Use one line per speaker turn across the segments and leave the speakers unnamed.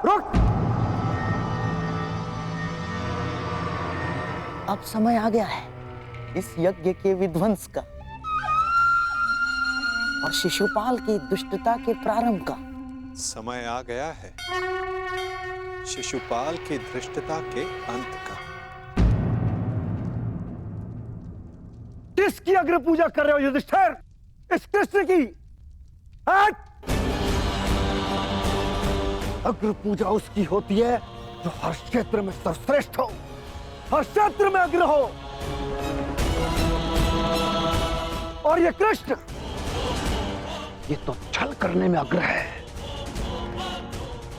रुक। अब समय आ गया है इस यज्ञ के विध्वंस का और शिशुपाल की दुष्टता के प्रारंभ का।
समय आ गया है शिशुपाल की धृष्टता के अंत का।
किसकी अग्र पूजा कर रहे हो युधिष्ठिर? इस कृष्ण की? अग्र पूजा उसकी होती है जो हर क्षेत्र में सर्वश्रेष्ठ हो, हर क्षेत्र में अग्र हो। और ये कृष्ण, ये तो छल करने में अग्र है।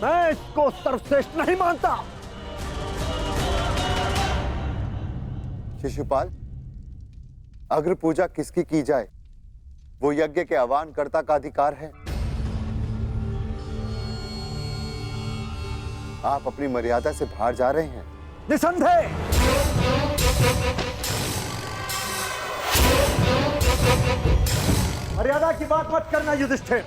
मैं इसको सर्वश्रेष्ठ नहीं मानता।
शिशुपाल, अग्र पूजा किसकी की जाए वो यज्ञ के आह्वानकर्ता का अधिकार है। आप अपनी मर्यादा से बाहर जा रहे हैं।
निसंदेह। मर्यादा की बात मत करना युधिष्ठिर,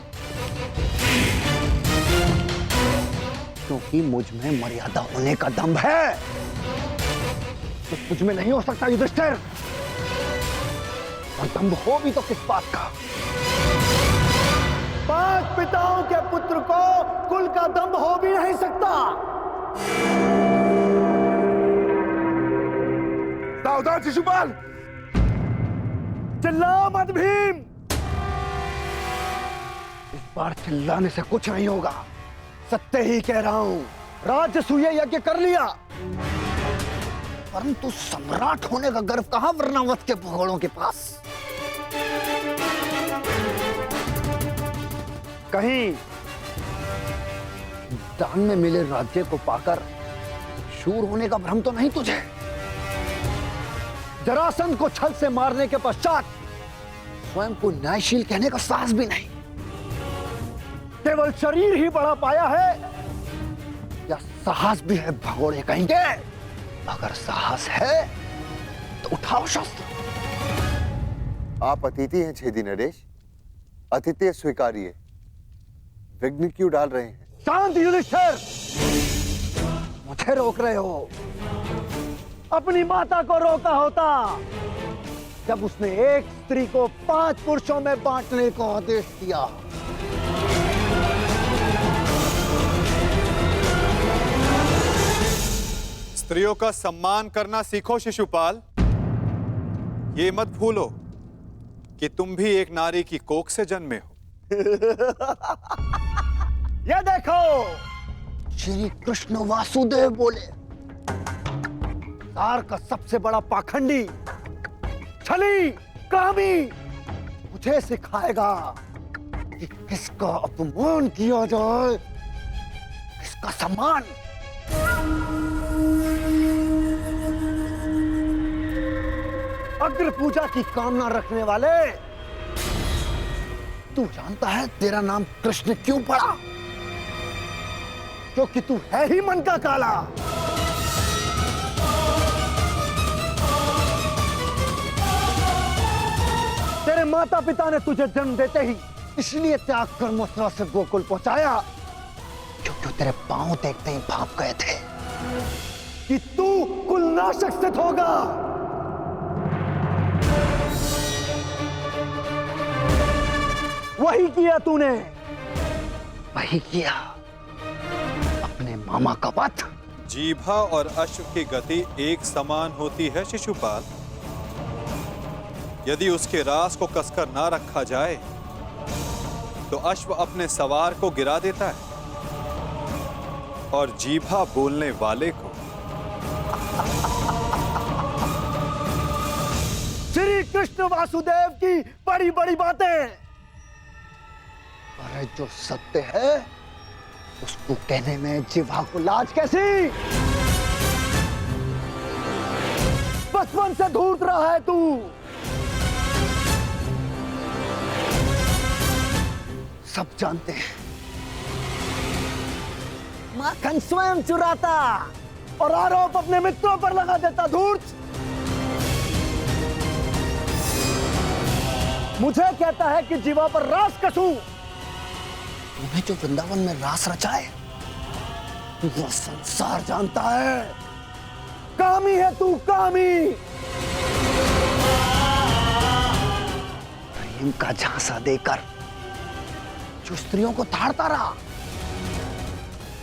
क्योंकि मुझ में मर्यादा होने का दम्भ है, तो मुझ में नहीं हो सकता युधिष्ठिर। और दम्भ हो भी तो किस बात का? 5 पिताओं के पुत्र को कुल का दम्भ हो भी नहीं सकता। सावधान शिशुपाल, चिल्ला मत भीम। इस बार चिल्लाने से कुछ नहीं होगा, सत्य ही कह रहा हूं। राजसूय यज्ञ कर लिया, परंतु सम्राट होने का गर्व कहां वर्णावत के घोड़ों के पास? कहीं दान में मिले राज्य को पाकर शूर होने का भ्रम तो नहीं तुझे? जरासंध को छल से मारने के पश्चात स्वयं को न्यायशील कहने का साहस भी नहीं। केवल शरीर ही बढ़ा पाया है या साहस भी है भगोड़े कहेंगे? अगर साहस है तो उठाओ शस्त्र।
आप अतिथि हैं छेदी नरेश, अतिथि स्वीकारिए। विघ्न क्यों डाल रहे हैं?
शांत युधिष्ठिर, मुझे रोक रहे हो। अपनी माता को रोका होता जब उसने एक स्त्री को 5 पुरुषों में बांटने को आदेश दिया।
स्त्रियों का सम्मान करना सीखो शिशुपाल। ये मत भूलो कि तुम भी एक नारी की कोख से जन्मे हो।
ये देखो, श्री कृष्ण वासुदेव बोले, संसार का सबसे बड़ा पाखंडी, छली, कामी मुझे सिखाएगा कि किसका अपमान किया जाए, किसका सम्मान। अग्र पूजा की कामना रखने वाले, तू जानता है तेरा नाम कृष्ण क्यों पड़ा? क्योंकि तू है ही मन का काला। तेरे माता पिता ने तुझे जन्म देते ही इसलिए त्याग कर मथुरा से गोकुल पहुंचाया, क्योंकि तेरे पांव देखते ही भाप गए थे कि तू कुलनाशक सिद्ध होगा। वही किया तूने, वही किया, अपने मामा का वध।
जीभा और अश्व की गति एक समान होती है शिशुपाल। यदि उसके रास को कसकर ना रखा जाए तो अश्व अपने सवार को गिरा देता है और जीभा बोलने वाले को।
श्री कृष्ण वासुदेव की बड़ी बड़ी बातें, अरे जो सत्य है उसको कहने में जिह्वा को लाज कैसी? बचपन से धूर्त रहा है तू। सब जानते हैं माखन स्वयं चुराता और आरोप अपने मित्रों पर लगा देता। धूर्त मुझे कहता है कि जीवा पर रास कसूं। तूने जो वृंदावन में रास रचा है पूरा संसार जानता है, कामी है तू, कामी। प्रेम का झांसा देकर जो स्त्रियों को ताड़ता रहा,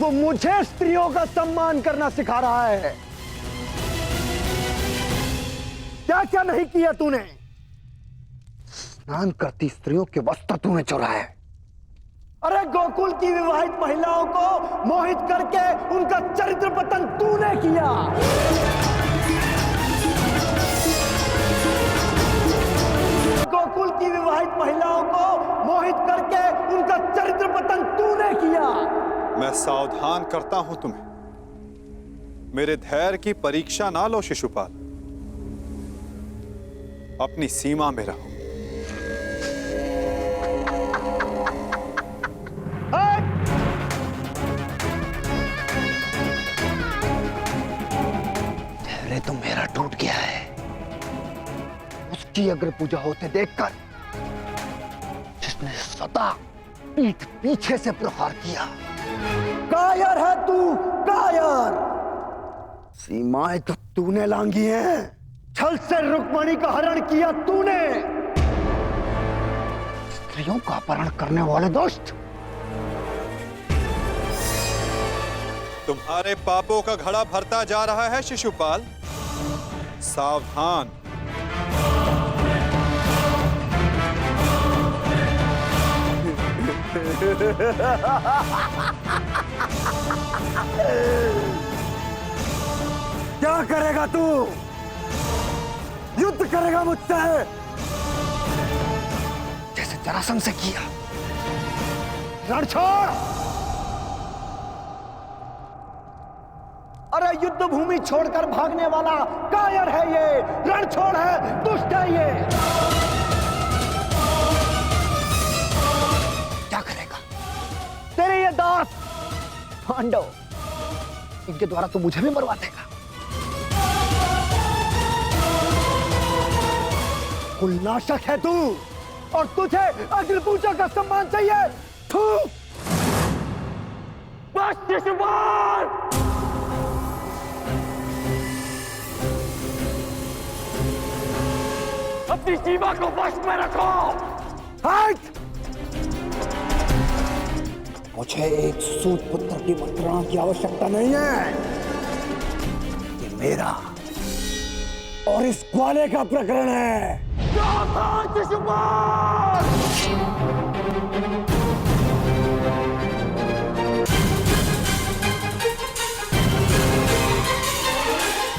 वो मुझे स्त्रियों का सम्मान करना सिखा रहा है। क्या क्या नहीं किया तूने? स्नान करती स्त्रियों के वस्त्र तूने चुराए। अरे गोकुल की विवाहित महिलाओं को मोहित करके उनका चरित्र पतन तूने किया। गोकुल की विवाहित महिलाओं को मोहित करके उनका चरित्र पतन तूने किया।
मैं सावधान करता हूं तुम्हें, मेरे धैर्य की परीक्षा ना लो शिशुपाल, अपनी सीमा में रहो।
धैर्य तो मेरा टूट गया है, उसकी अग्र पूजा होते देखकर, जिसने सदा पीठ पीछे से प्रहार किया। कायर है तू, कायर। सीमाएं तो तूने लांघी हैं, छल से रुक्मणी का हरण किया तूने। स्त्रियों का अपहरण करने वाले दुष्ट,
तुम्हारे पापों का घड़ा भरता जा रहा है शिशुपाल, सावधान।
क्या करेगा तू? युद्ध करेगा मुझसे जैसे जरासंध से किया? रण छोड़। अरे युद्ध भूमि छोड़कर भागने वाला कायर है ये, रण छोड़ है, दुष्ट है ये। क्या करेगा तेरे ये दास पांडव? इनके द्वारा तो मुझे भी मरवा देगा। कुलनाशक है तू, और तुझे अग्नि पूजा का सम्मान चाहिए। थू। बस शिशुपाल। अपनी सीमा को वश में रखो। हट! मुझे एक सूत पुत्र की मंत्रणा की आवश्यकता नहीं है। ये मेरा और इस ग्वाले का प्रकरण है।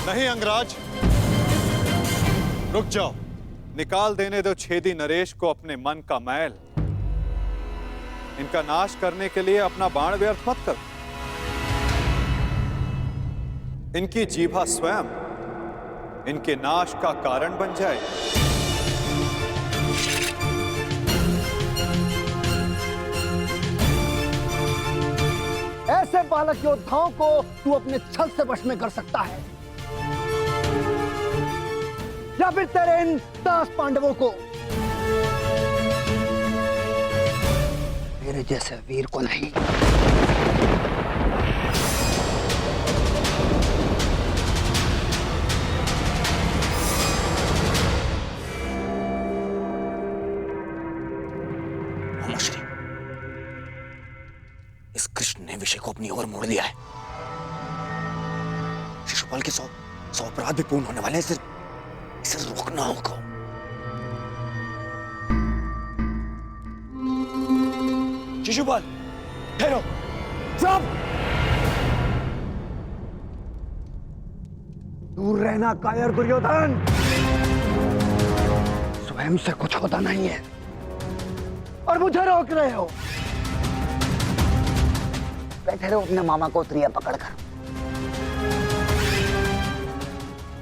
नहीं अंगराज, रुक जाओ। निकाल देने दो छेदी नरेश को अपने मन का मैल। इनका नाश करने के लिए अपना बाण व्यर्थ मत कर। इनकी जीभा स्वयं इनके नाश का कारण बन जाए।
ऐसे बालक योद्धाओं को तू अपने छल से वश में कर सकता है, या फिर तेरे इन दास पांडवों को। मेरे जैसे वीर को नहीं।
श्री, इस कृष्ण ने विषय को अपनी ओर मोड़ लिया है। शिशुपाल के 100 अपराध भी पूर्ण होने वाले हैं। इसे रोकना होगा। शिशुपाल, ठहरो।
चुप! दूर रहना कायर दुर्योधन। स्वयं से कुछ होता नहीं है और मुझे रोक रहे हो।
बैठे रहो अपने मामा को उतरिया पकड़कर।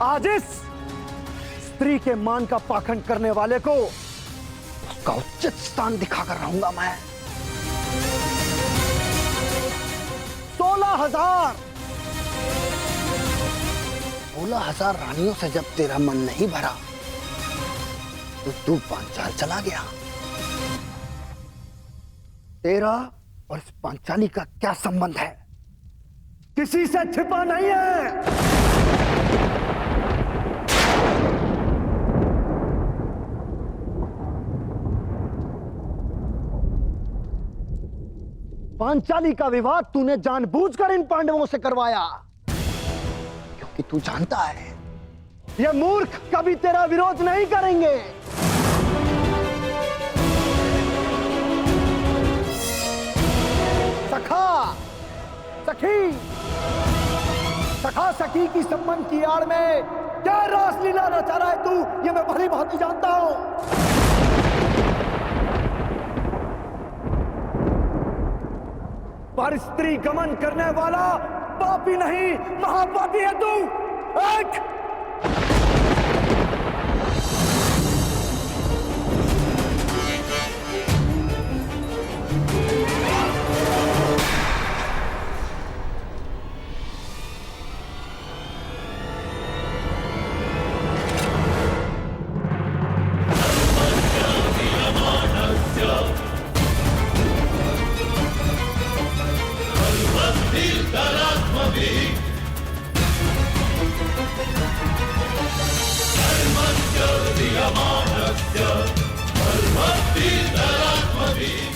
आज इस स्त्री के मान का पाखंड करने वाले को उसका उचित स्थान दिखाकर रहूंगा मैं। 16,000 रानियों से जब तेरा मन नहीं भरा तो तू पांचाल चला गया। तेरा और इस पांचाली का क्या संबंध है? किसी से छिपा नहीं है। पांचाली का विवाह तूने जानबूझकर इन पांडवों से करवाया, क्योंकि तू जानता है ये मूर्ख कभी तेरा विरोध नहीं करेंगे। सखा सखी, सखा सखी की संबंध की आड़ में क्या रासलीला रचा रहा है तू, ये मैं भली भांति जानता हूं। पर स्त्री गमन करने वाला पापी नहीं, महापापी है तू। एक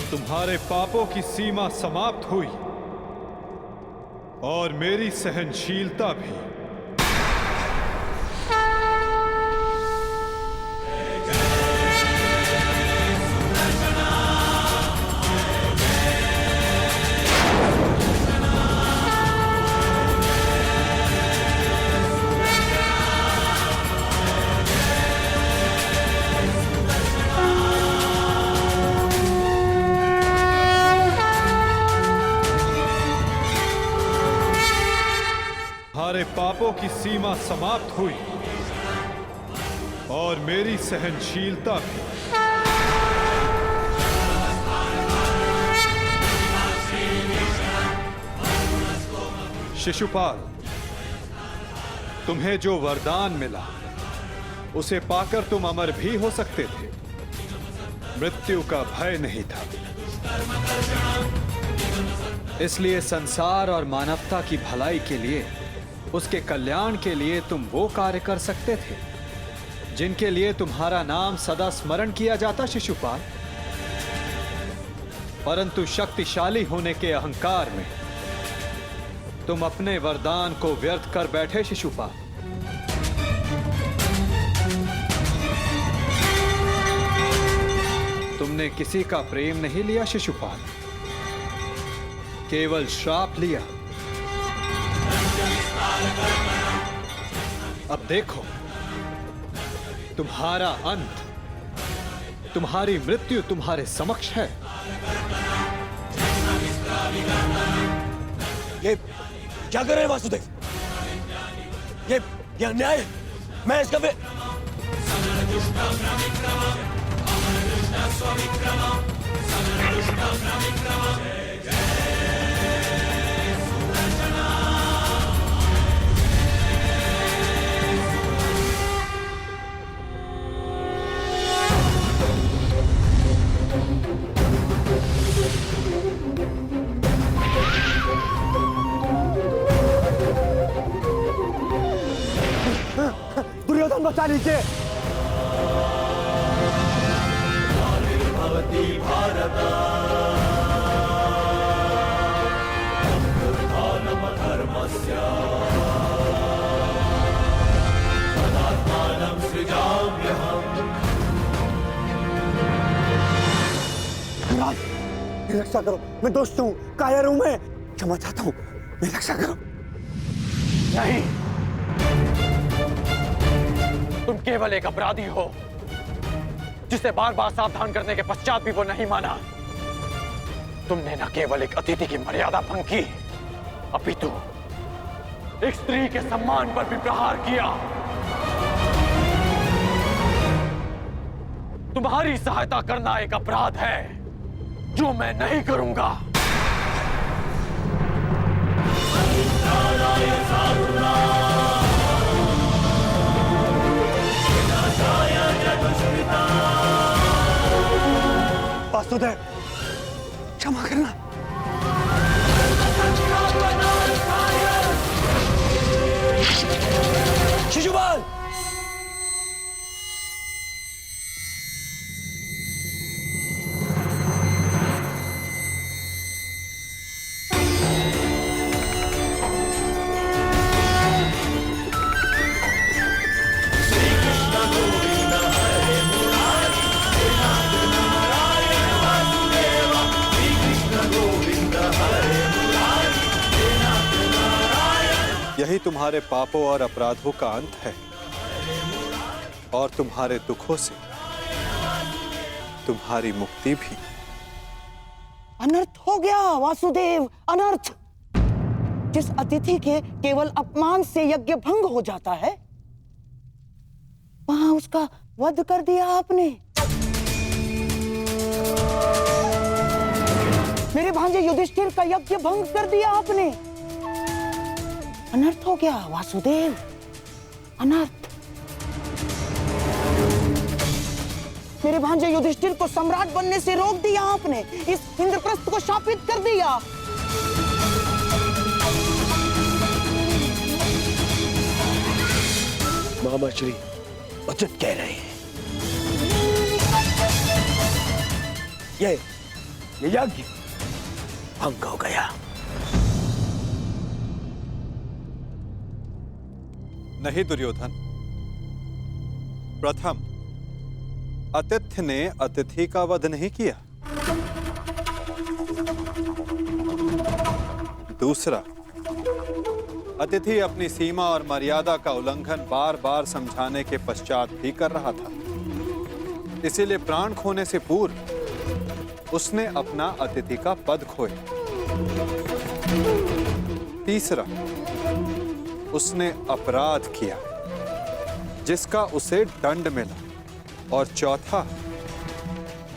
तुम्हारे पापों की सीमा समाप्त हुई और मेरी सहनशीलता भी। तुम्हारे पापों की सीमा समाप्त हुई और मेरी सहनशीलता भी। शिशुपाल, तुम्हें जो वरदान मिला उसे पाकर तुम अमर भी हो सकते थे। मृत्यु का भय नहीं था। इसलिए संसार और मानवता की भलाई के लिए, उसके कल्याण के लिए तुम वो कार्य कर सकते थे जिनके लिए तुम्हारा नाम सदा स्मरण किया जाता शिशुपाल। परंतु शक्तिशाली होने के अहंकार में तुम अपने वरदान को व्यर्थ कर बैठे शिशुपाल। तुमने किसी का प्रेम नहीं लिया शिशुपाल, केवल श्राप लिया। अब देखो, तुम्हारा अंत, तुम्हारी मृत्यु तुम्हारे समक्ष है।
ये क्या कर रहे हैं वासुदेव? ये अन्याय है। मैं इसका
दुर्योधन बचा लीजिए। महाराज, मेरी रक्षा करो, मैं दोस्त हूँ, कायर हूँ, मैं क्षमा चाहता हूँ, मेरी रक्षा करो।
नहीं, तुम केवल एक अपराधी हो जिसे बार बार सावधान करने के पश्चात भी वो नहीं माना। तुमने न केवल एक अतिथि की मर्यादा भंग की, अपितु एक स्त्री के सम्मान पर भी प्रहार किया। तुम्हारी सहायता करना एक अपराध है जो मैं नहीं करूंगा।
वासुदेव, क्षमा करना।
यही तुम्हारे पापों और अपराधों का अंत है, और तुम्हारे दुखों से तुम्हारी मुक्ति भी।
अनर्थ हो गया वासुदेव, अनर्थ। जिस अतिथि के केवल अपमान से यज्ञ भंग हो जाता है, वहां उसका वध कर दिया आपने। मेरे भांजे युधिष्ठिर का यज्ञ भंग कर दिया आपने। अनर्थ हो गया वासुदेव, अनर्थ। मेरे भांजे युधिष्ठिर को सम्राट बनने से रोक दिया आपने, इस इंद्रप्रस्थ को शापित कर दिया।
मामा श्री उचित कह रहे हैं। ये यज्ञ भंग हो गया।
नहीं दुर्योधन, प्रथम अतिथि ने अतिथि का वध नहीं किया। दूसरा, अतिथि अपनी सीमा और मर्यादा का उल्लंघन बार बार समझाने के पश्चात भी कर रहा था, इसीलिए प्राण खोने से पूर्व उसने अपना अतिथि का पद खोया। तीसरा, उसने अपराध किया जिसका उसे दंड मिला। और चौथा,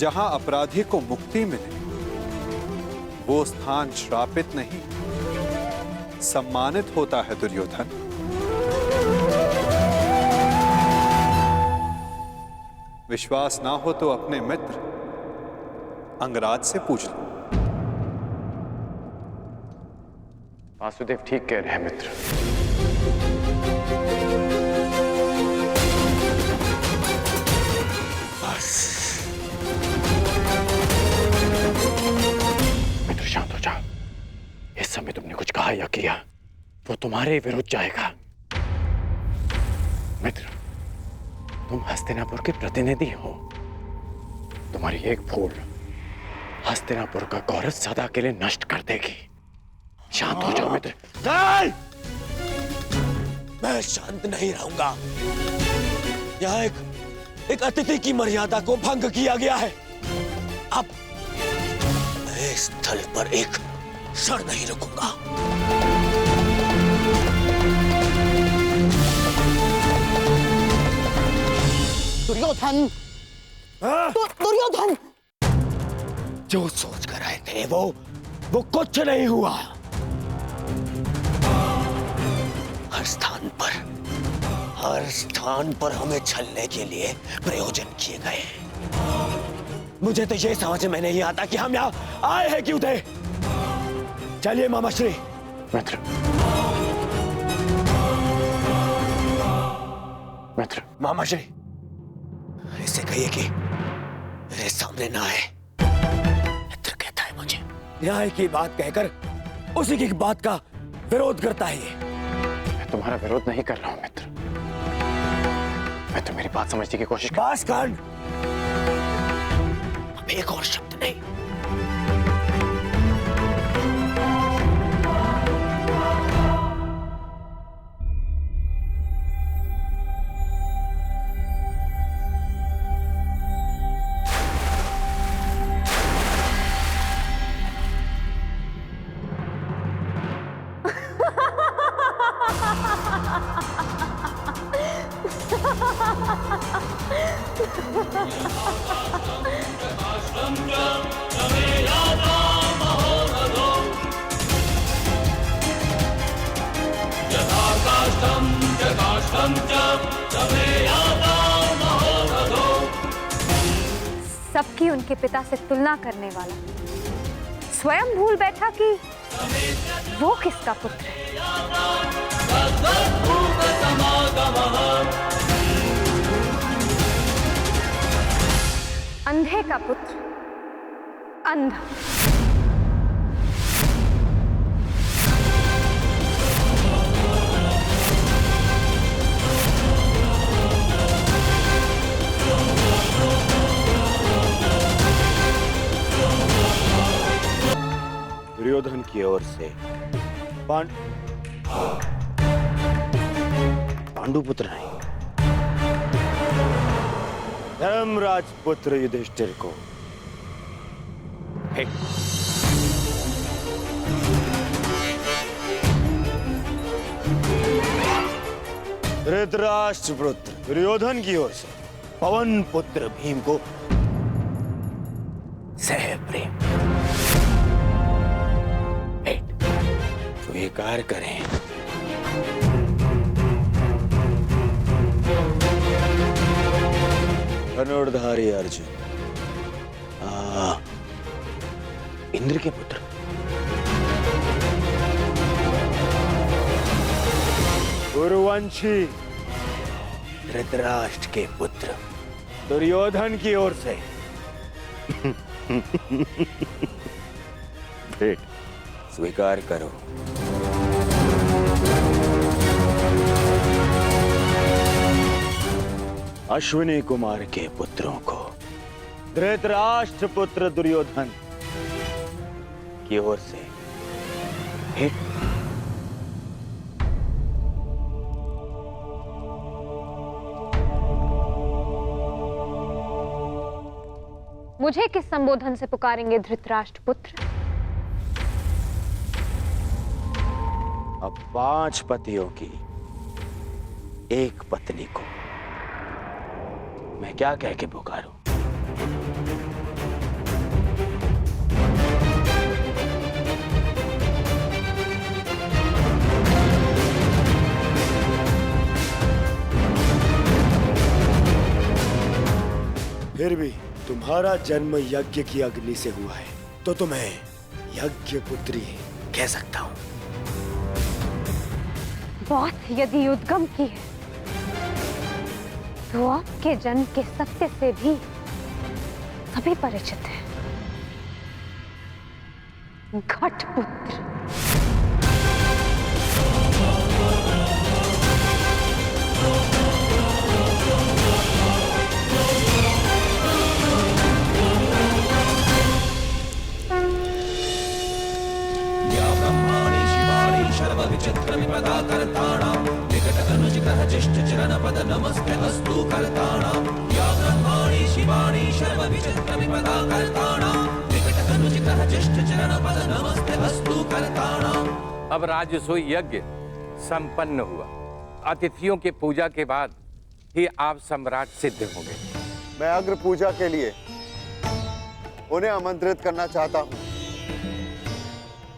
जहां अपराधी को मुक्ति मिले वो स्थान श्रापित नहीं, सम्मानित होता है दुर्योधन। विश्वास ना हो तो अपने मित्र अंगराज से पूछ लो।
वासुदेव ठीक कह रहे हैं मित्र। मित्र शांत हो जाओ। इस समय तुमने कुछ कहा या किया वो तुम्हारे विरुद्ध जाएगा। मित्र, तुम हस्तिनापुर के प्रतिनिधि हो। तुम्हारी एक भूल हस्तिनापुर का गौरव सदा के लिए नष्ट कर देगी। शांत हो जाओ मित्र।
चल! मैं शांत नहीं रहूंगा। यहाँ एक अतिथि की मर्यादा को भंग किया गया है। अब मैं इस स्थल पर एक क्षण नहीं रुकूंगा।
दुर्योधन, दुर्योधन!
जो सोच कर आए थे वो कुछ नहीं हुआ। हर स्थान पर हमें छलने के लिए प्रयोजन किए गए। मुझे तो ये समझ में नहीं आता कि हम यहाँ आए हैं क्यों थे। चलिए मामाश्री।
मित्र, मित्र,
मामाश्री, इसे कहिए कि मेरे सामने ना आए। मित्र कहता है मुझे न्याय की बात कहकर उसी की बात का विरोध करता है ये।
मैं तुम्हारा विरोध नहीं कर रहा हूं मित्र। मैं तो मेरी बात समझने की कोशिश कर।
बस कर। अब एक और शब्द नहीं।
सबकी उनके पिता से तुलना करने वाला स्वयं भूल बैठा कि वो किसका पुत्र है। अंधे का पुत्र अंधा।
दुर्योधन की ओर से पांडुपुत्र नहीं, धर्मराज पुत्र युधिष्ठिर को हे। धृतराष्ट्र पुत्र दुर्योधन की ओर से पवन पुत्र भीम को सह प्रेम भेंट स्वीकार करें। धनुर्धारी अर्जुन, इंद्र के पुत्र, उर्वंशी धृतराष्ट्र के पुत्र दुर्योधन की ओर से भेंट स्वीकार करो। अश्विनी कुमार के पुत्रों को धृतराष्ट्र पुत्र दुर्योधन की ओर से भेंट।
मुझे किस संबोधन से पुकारेंगे धृतराष्ट्र पुत्र?
अब 5 पतियों की एक पत्नी को मैं क्या कह के पुकारूं? फिर भी तुम्हारा जन्म यज्ञ की अग्नि से हुआ है, तो तुम्हें यज्ञ पुत्री कह सकता हूं।
बात यदि उद्गम की है, तो आपके जन्म के सत्य से भी सभी परिचित हैं। घटपुत्र।
अब राजसूय यज्ञ संपन्न हुआ। अतिथियों के पूजा के बाद ही आप सम्राट सिद्ध होंगे।
मैं अग्र पूजा के लिए उन्हें आमंत्रित करना चाहता हूं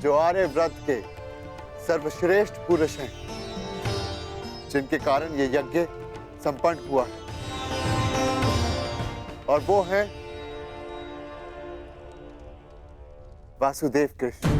जो आर्य व्रत के सर्वश्रेष्ठ पुरुष हैं, जिनके कारण ये यज्ञ संपन्न हुआ है, और वो हैं वासुदेव कृष्ण।